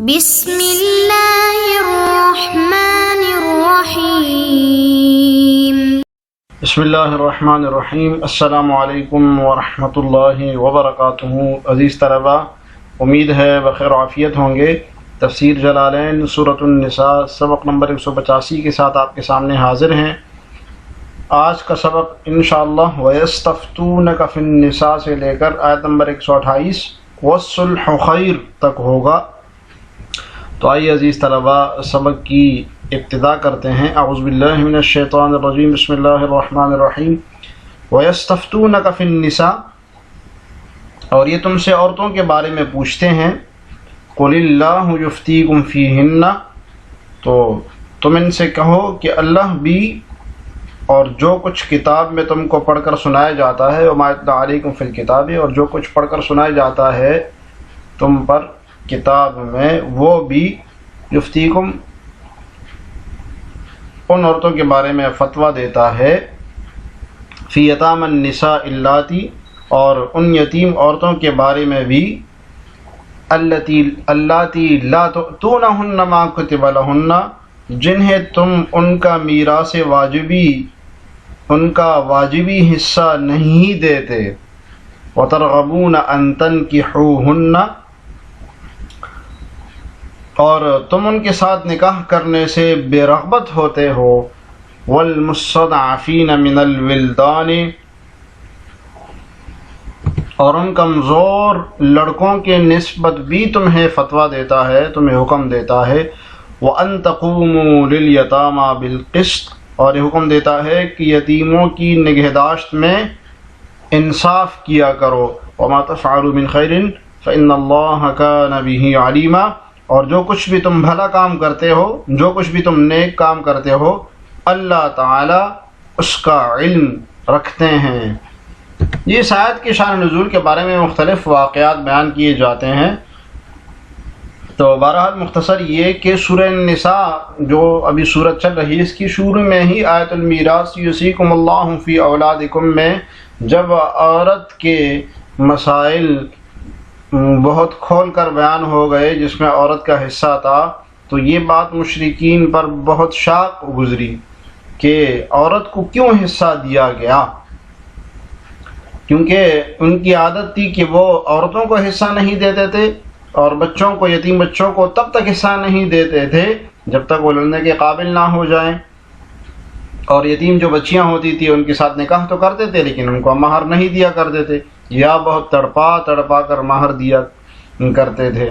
بسم اللہ الرحمن الرحیم۔ بسم اللہ الرحمن الرحیم۔ السلام علیکم ورحمۃ اللہ وبرکاتہ۔ عزیز طلبہ، امید ہے بخیر عافیت ہوں گے۔ تفسیر جلالین سورۃ النساء سبق نمبر 185 کے ساتھ آپ کے سامنے حاضر ہیں۔ آج کا سبق انشاءاللہ وَيَسْتَفْتُونَكَ فِي النِّسَاء سے لے کر آیت نمبر 128 وَالصُّلْحُ خَيْرٌ تک ہوگا۔ تو آئیے عزیز طلبہ سبق کی ابتدا کرتے ہیں۔ اعوذ باللہ من الشیطان الرجیم، بسم اللہ الرحمن الرحیم۔ وَيَسْتَفْتُونَكَ فِي النِّسَاء، اور یہ تم سے عورتوں کے بارے میں پوچھتے ہیں۔ قُلِ اللَّهُ يُفْتِيكُمْ فِيهِنَّ، تو تم ان سے کہو کہ اللہ بھی اور جو کچھ کتاب میں تم کو پڑھ کر سنایا جاتا ہے، وَمَا يُتْلَىٰ عَلَيْكُمْ فِي الْكِتَابِ، اور جو کچھ پڑھ کر سنایا جاتا ہے تم پر کتاب میں، وہ بھی یفتیکم ان عورتوں کے بارے میں فتویٰ دیتا ہے، فی یتام النساء اللاتی، اور ان یتیم عورتوں کے بارے میں بھی، اللاتی لا تؤتونہن ما کتب لہن، جنہیں تم ان کا میراث واجبی، ان کا واجبی حصہ نہیں دیتے، وترغبون ان تنکحوہن، اور تم ان کے ساتھ نکاح کرنے سے بے رغبت ہوتے ہو، والمستضعفین من الولدان، اور ان کمزور لڑکوں کے نسبت بھی تمہیں فتویٰ دیتا ہے، تمہیں حکم دیتا ہے، وَأَن تَقُومُوا لِلْيَتَامَى بِالْقِسْطِ، اور یہ حکم دیتا ہے کہ یتیموں کی نگہداشت میں انصاف کیا کرو، وَمَا تَفْعَلُوا مِنْ خَيْرٍ فَإِنَّ اللَّهَ كَانَ بِهِ عَلِيمًا، اور جو کچھ بھی تم بھلا کام کرتے ہو، جو کچھ بھی تم نیک کام کرتے ہو، اللہ تعالی اس کا علم رکھتے ہیں۔ یہ اس آیت کی شان نزول کے بارے میں مختلف واقعات بیان کیے جاتے ہیں۔ تو بہرحال مختصر یہ کہ سورہ النساء جو ابھی سورت چل رہی ہے، اس کی شروع میں ہی آیت المیراث یوصیکم اللہ فی اولادکم میں جب عورت کے مسائل بہت کھول کر بیان ہو گئے، جس میں عورت کا حصہ تھا، تو یہ بات مشرکین پر بہت شاق گزری کہ عورت کو کیوں حصہ دیا گیا، کیونکہ ان کی عادت تھی کہ وہ عورتوں کو حصہ نہیں دیتے تھے، اور بچوں کو، یتیم بچوں کو تب تک حصہ نہیں دیتے تھے جب تک وہ لڑنے کے قابل نہ ہو جائیں، اور یتیم جو بچیاں ہوتی تھی ان کے ساتھ نکاح تو کرتے تھے لیکن ان کو مہر نہیں دیا کرتے تھے، یا بہت تڑپا کر مہر دیا کرتے تھے۔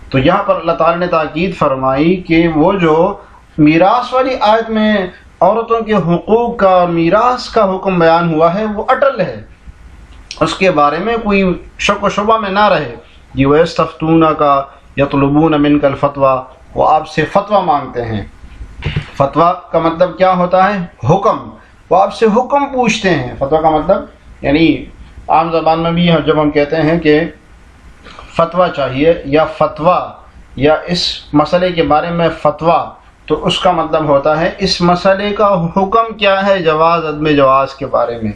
تو یہاں پر اللہ تعالی نے تاکید فرمائی کہ وہ جو میراث والی آیت میں عورتوں کے حقوق کا، میراث کا حکم بیان ہوا ہے، وہ اٹل ہے، اس کے بارے میں کوئی شک و شبہ میں نہ رہے۔ یہ وَيَسْتَفْتُونَكَ يَطْلُبُونَ مِنْكَ الْفَتْوَىٰ، وہ آپ سے فتویٰ مانگتے ہیں۔ فتویٰ کا مطلب کیا ہوتا ہے؟ حکم، وہ آپ سے حکم پوچھتے ہیں۔ فتویٰ کا مطلب یعنی عام زبان میں بھی جب ہم کہتے ہیں کہ فتویٰ چاہیے یا فتویٰ یا اس مسئلے کے بارے میں فتویٰ، تو اس کا مطلب ہوتا ہے اس مسئلے کا حکم کیا ہے، جواز عدم جواز کے بارے میں۔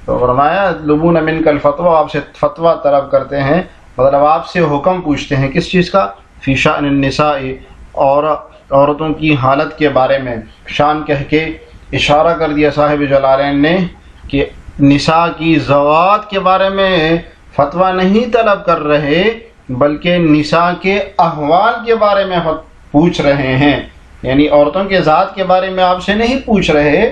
تو فرمایا لبون منک الفتویٰ، آپ سے فتویٰ طلب کرتے ہیں، مطلب آپ سے حکم پوچھتے ہیں کس چیز کا؟ فی شأن النساء، اور عورتوں کی حالت کے بارے میں۔ شان کہہ کے اشارہ کر دیا صاحب جلالین نے کہ نساء کی ذوات کے بارے میں فتویٰ نہیں طلب کر رہے، بلکہ نساء کے احوال کے بارے میں پوچھ رہے ہیں، یعنی عورتوں کے ذات کے بارے میں آپ سے نہیں پوچھ رہے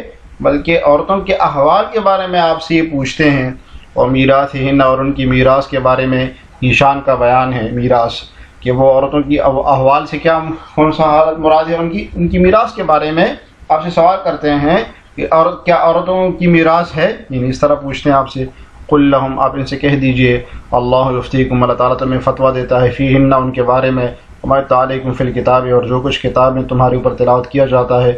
بلکہ عورتوں کے احوال کے بارے میں آپ سے یہ پوچھتے ہیں۔ اور میراثہن، اور ان کی میراث کے بارے میں ایشان کا بیان ہے، میراث کہ وہ عورتوں کی احوال سے کیا کون سا حالت مراد ہے، ان کی میراث کے بارے میں آپ سے سوال کرتے ہیں کہ کیا عورتوں کی میراث ہے، یعنی اس طرح پوچھتے ہیں آپ سے۔ قل لہم، آپ ان سے کہہ دیجئے، اللہ یفتیکم، اللہ تعالیٰ تمہیں فتویٰ دیتا ہے، فیہن، ان کے بارے میں، وما یتلی علیکم فی الکتاب، اور جو کچھ کتاب میں تمہارے اوپر تلاوت کیا جاتا ہے،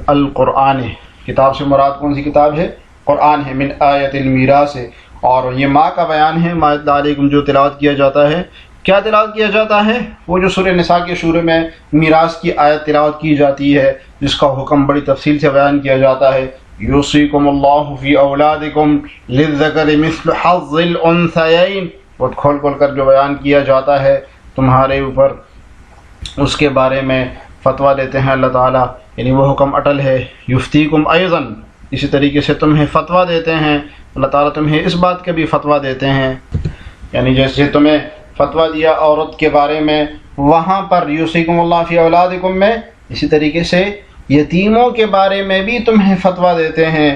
القرآن، کتاب سے مراد کون سی کتاب ہے؟ قرآن ہے، من آیت المیراث، اور یہ ماں کا بیان ہے، ما یتلی علیکم، جو تلاوت کیا جاتا ہے۔ کیا تلاوت کیا جاتا ہے؟ وہ جو سورہ نساء کے شروع میں میراث کی آیت تلاوت کی جاتی ہے، جس کا حکم بڑی تفصیل سے بیان کیا جاتا ہے۔ یوصیکم اللہ فی اولادکم للذکر مثل حظ الانثیین، بہت کھول کر جو بیان کیا جاتا ہے تمہارے اوپر اس کے بارے میں فتویٰ دیتے ہیں اللہ تعالیٰ، یعنی وہ حکم اٹل ہے۔ یفتیکم ایضاً، اسی طریقے سے تمہیں فتویٰ دیتے ہیں اللہ تعالیٰ، تمہیں اس بات کا بھی فتویٰ دیتے ہیں، یعنی جیسے تمہیں فتویٰ دیا عورت کے بارے میں وہاں پر یوصیکم اللہ فی اولادکم میں، اسی طریقے سے یتیموں کے بارے میں بھی تمہیں فتویٰ دیتے ہیں۔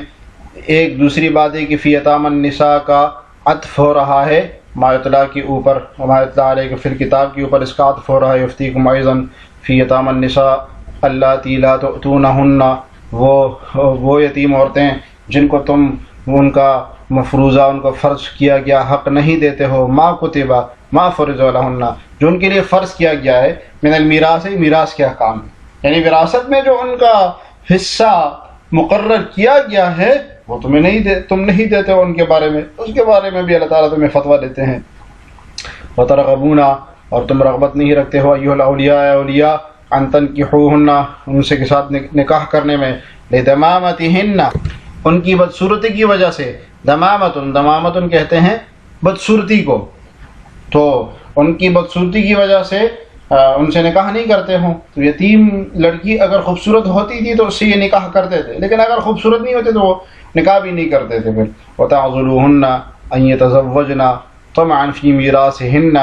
ایک دوسری بات ہے کہ فی یتامی النساء کا عطف ہو رہا ہے ما یتلیٰ کے اوپر، ما یتلیٰ علیکم فی الکتاب کے اوپر اس کا عطف ہو رہا ہے یفتیکم ایضاً فی یتامی النساء اللاتی لا تؤتونہن، وہ یتیم عورتیں جن کو تم ان کا مفروضہ، ان کو فرض کیا گیا حق نہیں دیتے ہو، ما کتبہ ما فرض لہن، جو ان کے لیے فرض کیا گیا ہے، من المیراث، میراث کے احکام، یعنی وراثت میں جو ان کا حصہ مقرر کیا گیا ہے وہ تم نہیں دیتے ہو ان کے بارے میں، اس کے بارے میں بھی اللہ تعالیٰ تمہیں فتویٰ دیتے ہیں۔ وترغبون، اور تم رغبت نہیں رکھتے ہو ایھا الاولیاء، اولیاء، ان تنکحوہن، ان سے کے ساتھ نکاح کرنے میں، لدمامتہن، ان کی بدصورتی کی وجہ سے، دمامتن کہتے ہیں بدصورتی کو، تو ان کی بدصورتی کی وجہ سے ان سے نکاح نہیں کرتے ہوں۔ تو یتیم لڑکی اگر خوبصورت ہوتی تھی تو اس سے یہ نکاح کرتے تھے، لیکن اگر خوبصورت نہیں ہوتے تو وہ نکاح بھی نہیں کرتے تھے پھر۔ وتعضلوہن ان یتزوجن طمعا فی میراثہن،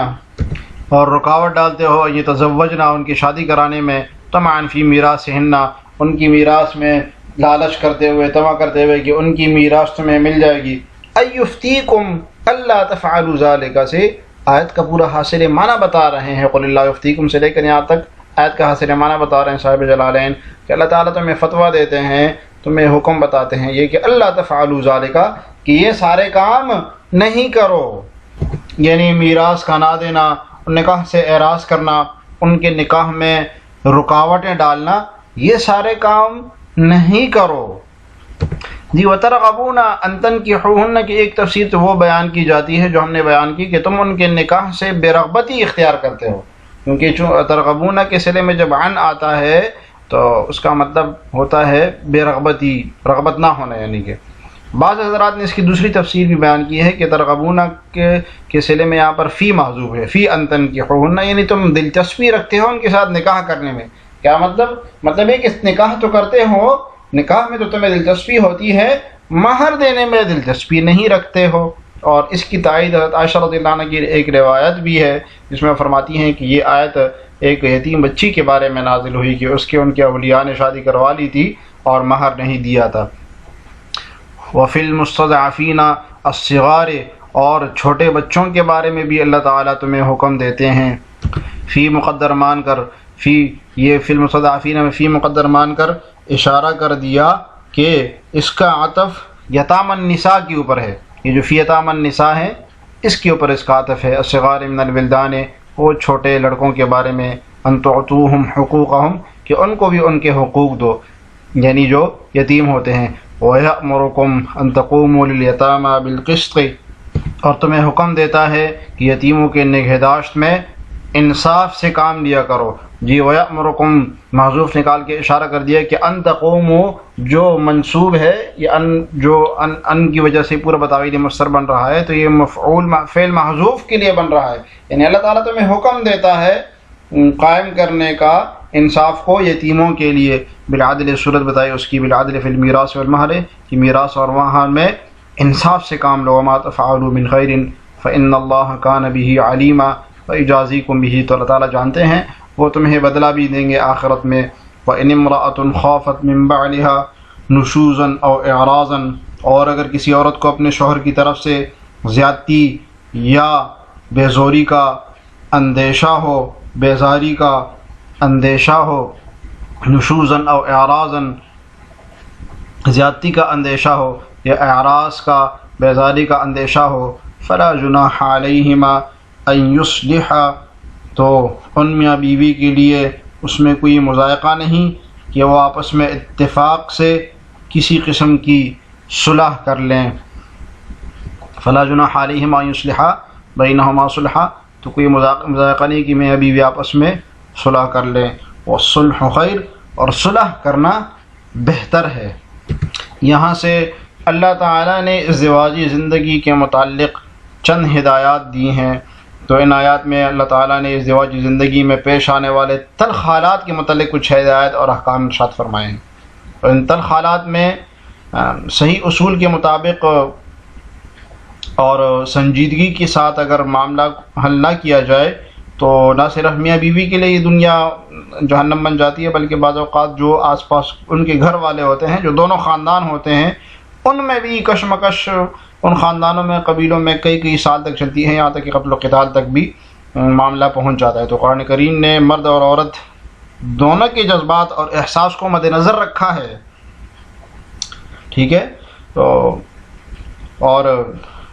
اور رکاوٹ ڈالتے ہو ان یتزوجن، ان کی شادی کرانے میں، طمعا فی میراثہن، ان کی میراث میں لالچ کرتے ہوئے، طمع کرتے ہوئے کہ ان کی میراث تمہیں مل جائے گی۔ ایفتیکم الا تفعلوا ذلک سے آیت کا پورا حاصل معنی بتا رہے ہیں، قل اللہ یفتیکم سے لے کر یہاں تک آیت کا حاصل معنی بتا رہے ہیں صاحب جلالین کہ اللہ تعالیٰ تمہیں فتویٰ دیتے ہیں، تمہیں حکم بتاتے ہیں یہ کہ اللہ تفعلوا ذالک، کہ یہ سارے کام نہیں کرو، یعنی میراث کا نہ دینا، نکاح سے اعراض کرنا، ان کے نکاح میں رکاوٹیں ڈالنا، یہ سارے کام نہیں کرو۔ جی وترغبون ان تنکحوہن کی ایک تفسیر تو وہ بیان کی جاتی ہے جو ہم نے بیان کی کہ تم ان کے نکاح سے بے رغبتی اختیار کرتے ہو، کیونکہ ترغبون کے صلے میں جب عن آتا ہے تو اس کا مطلب ہوتا ہے بے رغبتی، رغبت نہ ہونا، یعنی کہ بعض حضرات نے اس کی دوسری تفسیر بھی بیان کی ہے کہ ترغبون کے صلے میں یہاں پر فی محذوف ہے، فی ان تنکحوہن، یعنی تم دلچسپی رکھتے ہو ان کے ساتھ نکاح کرنے میں۔ کیا مطلب ہے کہ نکاح تو کرتے ہو، نکاح میں تو تمہیں دلچسپی ہوتی ہے، مہر دینے میں دلچسپی نہیں رکھتے ہو۔ اور اس کی تائید حضرت عائشہ رضی اللہ عنہ کی ایک روایت بھی ہے جس میں فرماتی ہیں کہ یہ آیت ایک یتیم بچی کے بارے میں نازل ہوئی کہ ان کے اولیاء نے شادی کروا لی تھی اور مہر نہیں دیا تھا۔ وفی المستضعفین الصغار، اور چھوٹے بچوں کے بارے میں بھی اللہ تعالیٰ تمہیں حکم دیتے ہیں، فی مقدر مان کر، یہ فی المستضعفین میں فی مقدر مان کر اشارہ کر دیا کہ اس کا عطف یتام النساء کے اوپر ہے، یہ جو فی یتام النساء ہے اس کے اوپر اس کا عطف ہے، الصغار من الولدان، وہ چھوٹے لڑکوں کے بارے میں، ان تعطوہم حقوقہم، کہ ان کو بھی ان کے حقوق دو، یعنی جو یتیم ہوتے ہیں۔ وَيَأْمُرُكُمْ أَن تَقُومُوا لِلْيَتَامَى بِالْقِسْطِ، اور تمہیں حکم دیتا ہے کہ یتیموں کے نگہداشت میں انصاف سے کام لیا کرو۔ جی وَيَأْمُرُكُمْ محذوف نکال کے اشارہ کر دیا کہ ان تقوموا جو منصوب ہے، یہ ان کی وجہ سے پورا بتاویل مصدر بن رہا ہے، تو یہ مفعول فعل محذوف کے لیے بن رہا ہے، یعنی اللہ تعالیٰ تمہیں حکم دیتا ہے قائم کرنے کا انصاف کو یتیموں کے لیے، بالعدل، صورت بتائی اس کی، بالعدل فی المیراث والمہر، کہ میراث اور مہر میں انصاف سے کام لو، وما تفعلوا من خیر فإن اللہ کان بہ علیما ویجازیکم بہ، تو اللہ تعالیٰ جانتے ہیں وہ تمہیں بدلہ بھی دیں گے آخرت میں۔ وإن امرأة خافت من بعلها نشوزا او اعراضا، اور اگر کسی عورت کو اپنے شوہر کی طرف سے زیادتی یا بیزوری کا اندیشہ ہو، بیزاری کا اندیشہ ہو، نشوزا او اعراضا، زیادتی کا اندیشہ ہو یا اعراض کا، بیزاری کا اندیشہ ہو، فلا جناح علیہما ان یصلحا، تو ان میاں بیوی کے لیے اس میں کوئی مضائقہ نہیں کہ وہ آپس میں اتفاق سے کسی قسم کی صلح کر لیں۔ فلا جناح علیہما ان یصلحا بینہما صلحا، تو کوئی مضائقہ نہیں کہ میاں بیوی آپس میں صلح کر لیں۔ والصلح خیر، اور صلح کرنا بہتر ہے۔ یہاں سے اللہ تعالیٰ نے ازدواجی زندگی کے متعلق چند ہدایات دی ہیں۔ تو ان آیات میں اللہ تعالیٰ نے ازدواجی زندگی میں پیش آنے والے تلخ حالات کے متعلق کچھ ہدایت اور احکام ارشاد فرمائے ہیں، اور ان تلخ حالات میں صحیح اصول کے مطابق اور سنجیدگی کے ساتھ اگر معاملہ حل نہ کیا جائے تو نہ صرف میاں بیوی کے لیے یہ دنیا جہنم بن جاتی ہے، بلکہ بعض اوقات جو آس پاس ان کے گھر والے ہوتے ہیں، جو دونوں خاندان ہوتے ہیں، ان میں بھی کشمکش ان خاندانوں میں قبیلوں میں کئی سال تک چلتی ہے، یہاں تک کہ قتل و قتال تک بھی معاملہ پہنچ جاتا ہے۔ تو قرآن کریم نے مرد اور عورت دونوں کے جذبات اور احساس کو مد نظر رکھا ہے، ٹھیک ہے، تو اور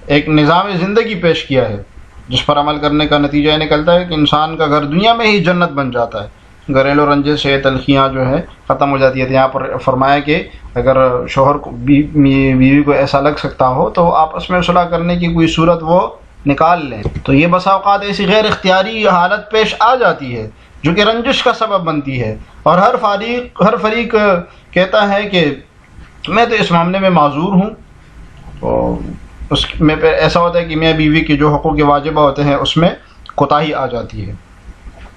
ایک نظام زندگی پیش کیا ہے جس پر عمل کرنے کا نتیجہ یہ نکلتا ہے کہ انسان کا گھر دنیا میں ہی جنت بن جاتا ہے، گھریلو رنجش سے تلخیاں جو ہے ختم ہو جاتی ہے۔ تو یہاں پر فرمایا کہ اگر شوہر کو بیوی کو ایسا لگ سکتا ہو تو آپس میں صلح کرنے کی کوئی صورت وہ نکال لیں۔ تو یہ بسا اوقات ایسی غیر اختیاری حالت پیش آ جاتی ہے جو کہ رنجش کا سبب بنتی ہے، اور ہر فریق کہتا ہے کہ میں تو اس معاملے میں معذور ہوں، تو اس میں پہ ایسا ہوتا ہے کہ میاں بیوی کے جو حقوق واجبہ ہوتے ہیں اس میں کوتاہی آ جاتی ہے۔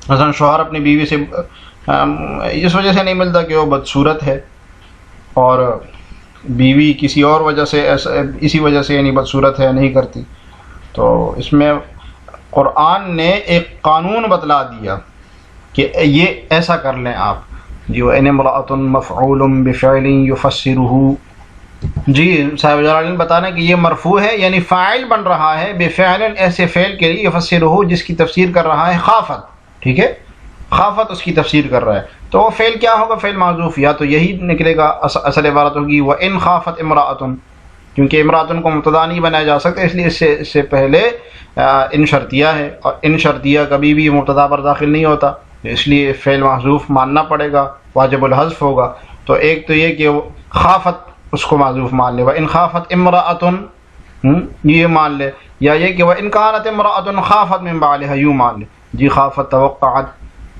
مثلا شوہر اپنی بیوی سے اس وجہ سے نہیں ملتا کہ وہ بدصورت ہے، اور بیوی کسی اور وجہ سے اسی وجہ سے یعنی بدصورت ہے، نہیں کرتی، تو اس میں قرآن نے ایک قانون بتلا دیا کہ یہ ایسا کر لیں آپ جی۔ وَإِنِ امْرَأَةٌ مَفْعُولٌ بِفِعْلٍ يُفَسِّرُهُ، جی صاحب جلالین بتانا کہ یہ مرفوع ہے، یعنی فاعل بن رہا ہے بفعل، ایسے فعل کے لیے، یفسرہ جس کی تفسیر کر رہا ہے خافت، ٹھیک ہے، خافت اس کی تفسیر کر رہا ہے، تو وہ فعل کیا ہوگا؟ فعل معذوف، یا تو یہی نکلے گا، اصل عبارت ہوگی وَإِنْ خَافَتْ امْرَأَةٌ، کیونکہ امرأۃ کو مبتدا نہیں بنایا جا سکتا، اس لیے اس سے پہلے ان شرطیہ ہے، اور ان شرطیہ کبھی بھی مبتدا پر داخل نہیں ہوتا، اس لیے فعل محذوف ماننا پڑے گا، واجب الحذف ہوگا۔ تو ایک تو یہ کہ خافت اس کو معذوف مان لے، وَإِنْ خَافَتْ امْرَأَةٌ یہ مان لے، یا یہ کہ وَإِنْ كَانَتْ امْرَأَةٌ خَافَتْ مِنْ بَعْلِهَا یوں مان لے، جی خافت توقعت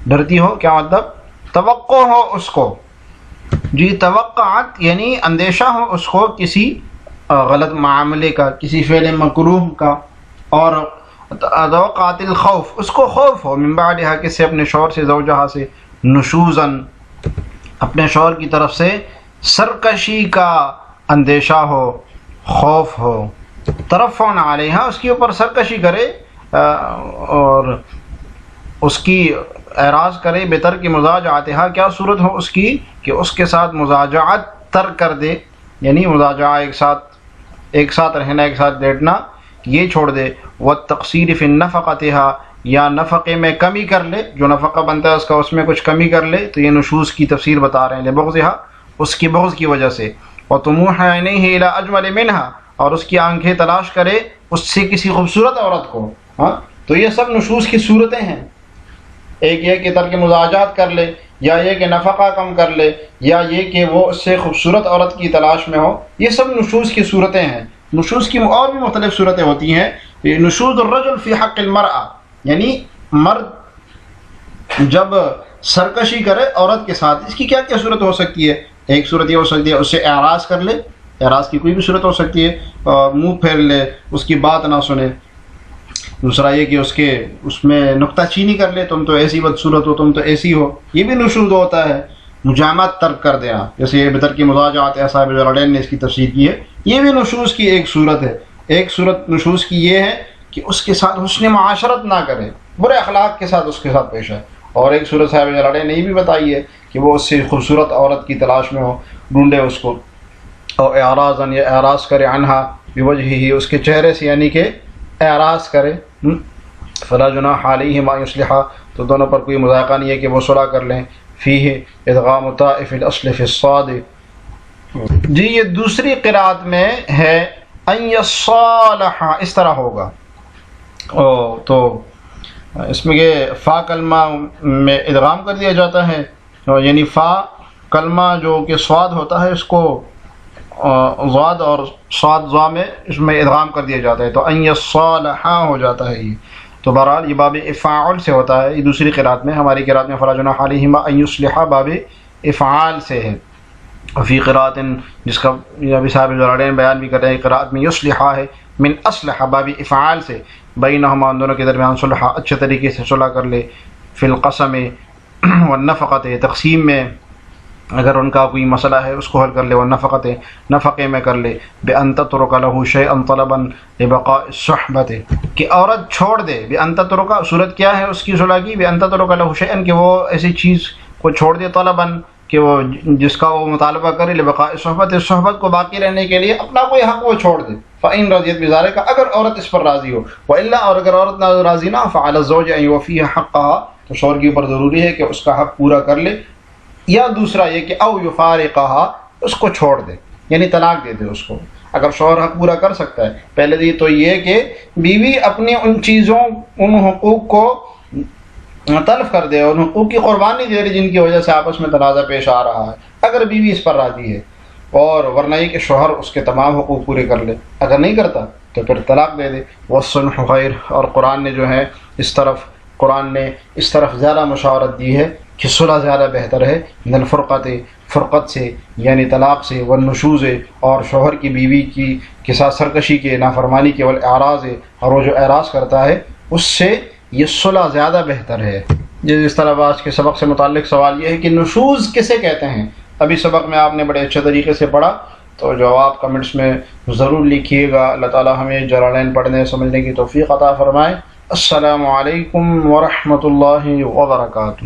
ڈرتی ہو، کیا مطلب؟ توقع ہو اس کو، جی توقعت یعنی اندیشہ ہو اس کو کسی غلط معاملے کا، کسی فعل مکروہ کا، اور توقعت الخوف اس کو خوف ہو، من بعدها کس سے؟ اپنے شوہر سے، زوجہا سے، نشوزاً اپنے شوہر کی طرف سے سرکشی کا اندیشہ ہو، خوف ہو، ترفعن علیہا اس کے اوپر سرکشی کرے اور اس کی اعراض کرے، بترک مزاجعتہا کیا صورت ہو اس کی کہ اس کے ساتھ مزاجعت ترک کر دے، یعنی مزاجعہ ایک ساتھ رہنا، ایک ساتھ لیٹنا یہ چھوڑ دے، والتقصیر فی نفقتہا یا نفقے میں کمی کر لے، جو نفقہ بنتا ہے اس کا اس میں کچھ کمی کر لے، تو یہ نشوز کی تفسیر بتا رہے ہیں، لبغضہا اس کی بغض کی وجہ سے، وطموح عینیہ الی اجمل منہا اور اس کی آنکھیں تلاش کرے اس سے کسی خوبصورت عورت کو، ہاں تو یہ سب نشوز کی صورتیں ہیں۔ ایک یہ کہ ترک مزاجات کر لے، یا یہ کہ نفقہ کم کر لے، یا یہ کہ وہ اس سے خوبصورت عورت کی تلاش میں ہو، یہ سب نشوز کی صورتیں ہیں۔ نشوز کی اور بھی مختلف صورتیں ہوتی ہیں، نشوز الرجل فی حق المرأة یعنی مرد جب سرکشی کرے عورت کے ساتھ، اس کی کیا کیا صورت ہو سکتی ہے؟ ایک صورت یہ ہو سکتی ہے اس سے اعراض کر لے، اعراض کی کوئی بھی صورت ہو سکتی ہے، منہ پھیر لے، اس کی بات نہ سنے۔ دوسرا یہ کہ اس میں نکتہ چینی کر لے، تم تو ایسی بدصورت ہو، تم تو ایسی ہو، یہ بھی نشوز ہوتا ہے۔ مجامعت ترک کر دینا، جیسے یہ بتر کی مزاجات صاحب جلالین نے اس کی تفسیر کی ہے، یہ بھی نشوز کی ایک صورت ہے۔ ایک صورت نشوز کی یہ ہے کہ اس کے ساتھ حسن معاشرت نہ کرے، برے اخلاق کے ساتھ اس کے ساتھ پیش آئے، اور ایک صورت صاحب جلالین نے یہ بھی بتائی ہے کہ وہ اس سے خوبصورت عورت کی تلاش میں ہو، ڈھونڈے اس کو، اور اعراضاً یا اعراض کرے عنہا بوجہہ اس کے چہرے سے، یعنی کہ اعراض کرے، فلا جناح علیہما ان یصلحا تو دونوں پر کوئی مذائقہ نہیں ہے کہ وہ صلح کر لیں، فیہ ادغام طائف الاصل فی الصاد۔ جی یہ دوسری قرأت میں ہے ان یصالحا، اس طرح ہوگا، تو اس میں یہ فا کلمہ میں ادغام کر دیا جاتا ہے، یعنی فا کلمہ جو کہ صاد ہوتا ہے اس کو ضاد اور صاد ضا میں اس میں ادغام کر دیا جاتا ہے، تو ان یصالحا ہو جاتا ہے یہ۔ تو بہرحال یہ باب افعال سے ہوتا ہے، یہ دوسری قرأت میں، ہماری قرأت میں فلا جناح علیہما ان یصلحا باب افعال سے ہے۔ فی قرأت جس کا ابھی صاحب جلالین بیان بھی کر رہے ہیں، قرأت میں یصلحا ہے، من اصلح باب افعال سے، بینہما ان دونوں کے درمیان صلح، اچھے طریقے سے صلح کر لے، فی القسم والنفقۃ تقسیم میں اگر ان کا کوئی مسئلہ ہے اس کو حل کر لے، والنفقۃ نفقے میں کر لے، بأن تترک له شیئا طلبا لبقاء الصحبۃ کہ عورت چھوڑ دے، بأن تترک صورت کیا ہے اس کی صلح کی، بأن تترک له شیئا کہ وہ ایسی چیز کو چھوڑ دے، طلبا کہ وہ جس کا وہ مطالبہ کرے، لبقاء الصحبۃ صحبت کو باقی رہنے کے لیے اپنا کوئی حق وہ چھوڑ دے، فإن رضیت بذلک اگر عورت اس پر راضی ہو، وإلا اور اگر عورت نہ راضی نہ، فعلی الزوج ان یوفیہ حقها تو شوہر کے اوپر ضروری ہے کہ اس کا حق پورا کر لے، یا دوسرا یہ کہ او یفارقها اس کو چھوڑ دے، یعنی طلاق دے دے اس کو، اگر شوہر حق پورا کر سکتا ہے۔ پہلے تو یہ کہ بیوی اپنی ان چیزوں ان حقوق کو تلف کر دے، ان حقوق کی قربانی دے رہی جن کی وجہ سے آپس میں تنازع پیش آ رہا ہے، اگر بیوی اس پر راضی ہے، اور ورنہ یہ کہ شوہر اس کے تمام حقوق پورے کر لے، اگر نہیں کرتا تو پھر طلاق دے دے۔ والصلح خیر اور قرآن نے جو ہے قرآن نے اس طرف زیادہ مشاورت دی ہے کہ صلح زیادہ بہتر ہے، من الفرقت فرقت سے یعنی طلاق سے، والنشوز اور شوہر کی بیوی کے ساتھ سرکشی کے، نافرمانی کے، والاعراض اور وہ جو اعراض کرتا ہے اس سے یہ صلح زیادہ بہتر ہے۔ جس طرح آج کے سبق سے متعلق سوال یہ ہے کہ نشوز کسے کہتے ہیں، ابھی سبق میں آپ نے بڑے اچھے طریقے سے پڑھا، تو جواب کمنٹس میں ضرور لکھیے گا۔ اللہ تعالی ہمیں جلالین پڑھنے سمجھنے کی توفیق عطا فرمائے۔ السلام علیکم ورحمۃ اللہ وبرکاتہ۔